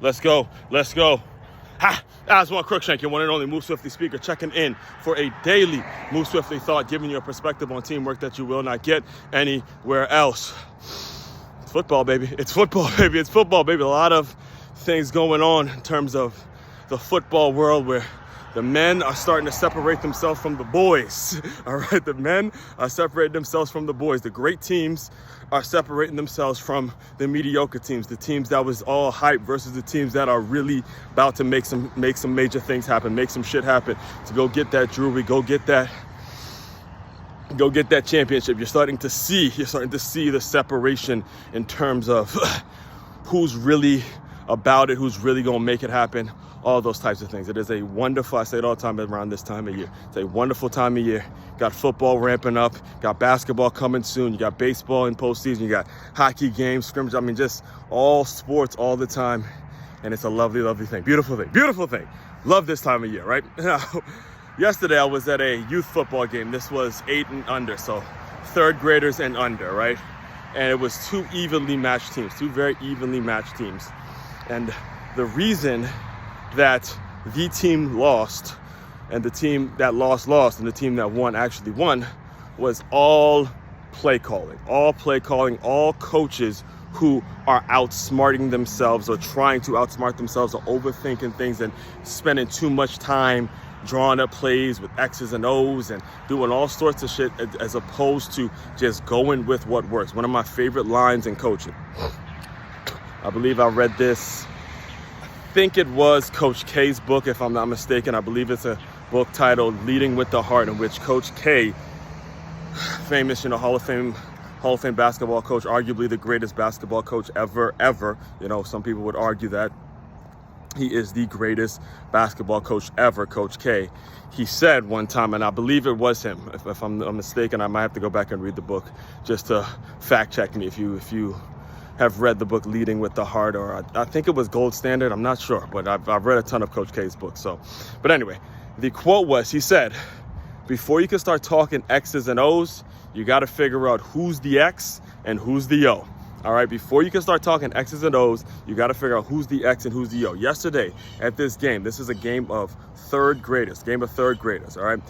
Let's go. Ha! Aswand Cruickshank, your one and only Move Swiftly speaker, checking in for a daily Move Swiftly thought, giving you a perspective on teamwork that you will not get anywhere else. It's football, baby. It's football, baby. A lot of things going on in terms of the football world where the men are starting to separate themselves from the boys. All right, the men are separating themselves from the boys. The great teams are separating themselves from the mediocre teams, the teams that was all hype versus the teams that are really about to make some major things happen, make some shit happen, to go get that jewelry, go get that championship. You're starting to see the separation in terms of who's really about it, who's really gonna make it happen, all those types of things. It is a wonderful, I say it all the time around this time of year, it's a wonderful time of year. Got football ramping up, got basketball coming soon, you got baseball in postseason, you got hockey games, scrimmage, I mean just all sports all the time. And it's a lovely, lovely thing, beautiful thing. Love this time of year, right? Now, yesterday I was at a youth football game. This was 8 and under, so third graders and under, right? And it was two very evenly matched teams. And the reason that the team lost and the team that lost and the team that won actually won was all play calling, all coaches who are outsmarting themselves or trying to outsmart themselves or overthinking things and spending too much time drawing up plays with X's and O's and doing all sorts of shit as opposed to just going with what works. One of my favorite lines in coaching, I believe I read this, I think it was Coach K's book, if I'm not mistaken. I believe it's a book titled Leading with the Heart, in which Coach K, famous, Hall of Fame basketball coach, arguably the greatest basketball coach ever. Some people would argue that he is the greatest basketball coach ever, Coach K. He said one time, and I believe it was him, if I'm mistaken, I might have to go back and read the book just to fact check me if you have read the book Leading with the Heart, or I think it was Gold Standard, I'm not sure, but I've read a ton of Coach K's books. But anyway, the quote was, he said, before you can start talking X's and O's, you got to figure out who's the X and who's the O. All right, before you can start talking X's and O's, you got to figure out who's the X and who's the O. Yesterday at this game, this is a game of third graders, all right?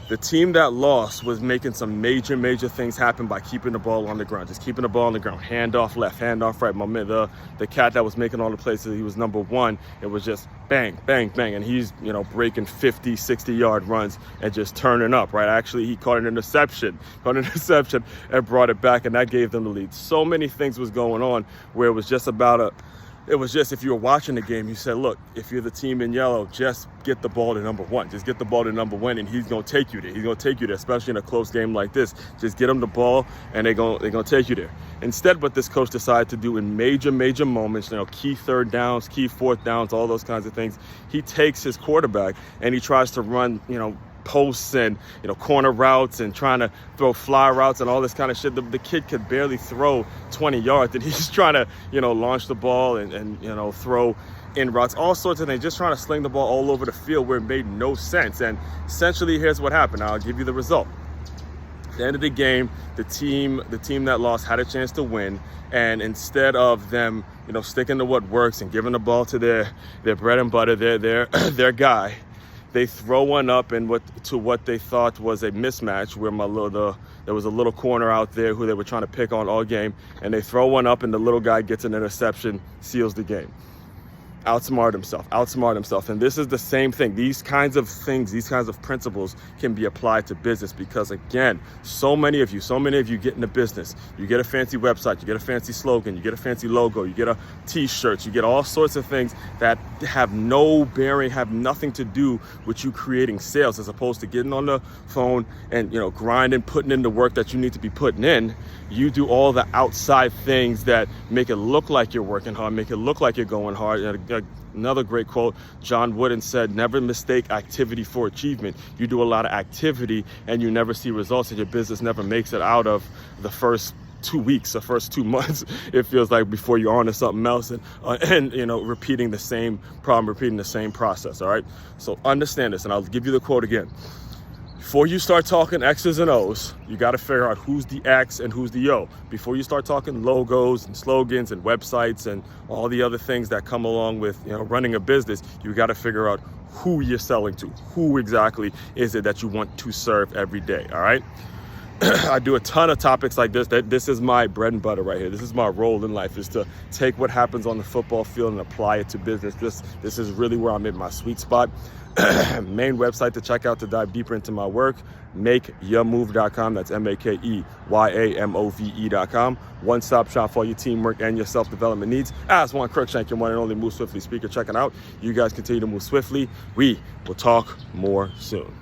The team that lost was making some major things happen by keeping the ball on the ground, just keeping the ball on the ground, hand off left, hand off right. My man, the cat that was making all the plays, he was number one. It was just bang, bang, bang. And he's, breaking 50, 60-yard runs and just turning up, right? Actually, he caught an interception and brought it back, and that gave them the lead. So many things was going on where it was just if you were watching the game, you said, look, if you're the team in yellow, just get the ball to number one. Just get the ball to number one, and he's going to take you there. Especially in a close game like this. Just get him the ball, and they're going to take you there. Instead, what this coach decided to do in major moments, key third downs, key fourth downs, all those kinds of things, he takes his quarterback and he tries to run, posts and corner routes and trying to throw fly routes and all this kind of shit. The kid could barely throw 20 yards, and he's trying to launch the ball and throw in routes, all sorts of things, just trying to sling the ball all over the field where it made no sense. And essentially, here's what happened. I'll give you the result. At the end of the game, the team that lost had a chance to win, and instead of them sticking to what works and giving the ball to their bread and butter, their guy, they throw one up and what they thought was a mismatch where there was a little corner out there who they were trying to pick on all game, and they throw one up and the little guy gets an interception, seals the game. Outsmart himself. And this is the same thing. These kinds of things, these kinds of principles can be applied to business, because again, so many of you get into business. You get a fancy website, you get a fancy slogan, you get a fancy logo, you get a t-shirt, you get all sorts of things that have no bearing, have nothing to do with you creating sales, as opposed to getting on the phone and grinding, putting in the work that you need to be putting in. You do all the outside things that make it look like you're working hard, make it look like you're going hard. Another great quote, John Wooden said, never mistake activity for achievement. You do a lot of activity and you never see results, and your business never makes it out of the first 2 weeks, the first 2 months, it feels like, before you're on to something else and repeating the same problem, repeating the same process. All right. So understand this, and I'll give you the quote again. before you start talking X's and O's, you got to figure out who's the X and who's the O. Before you start talking logos and slogans and websites and all the other things that come along with, you know, running a business, you got to figure out who you're selling to. Who exactly is it that you want to serve every day? All right. I do a ton of topics like this. This is my bread and butter right here. This is my role in life, is to take what happens on the football field and apply it to business. This is really where I'm in my sweet spot. Main website to check out to dive deeper into my work, makeyourmove.com. That's makeyaMove.com. One-stop shop for all your teamwork and your self-development needs. Aswand Cruickshank, your one and only Move Swiftly speaker, checking out. You guys continue to move swiftly. We will talk more soon.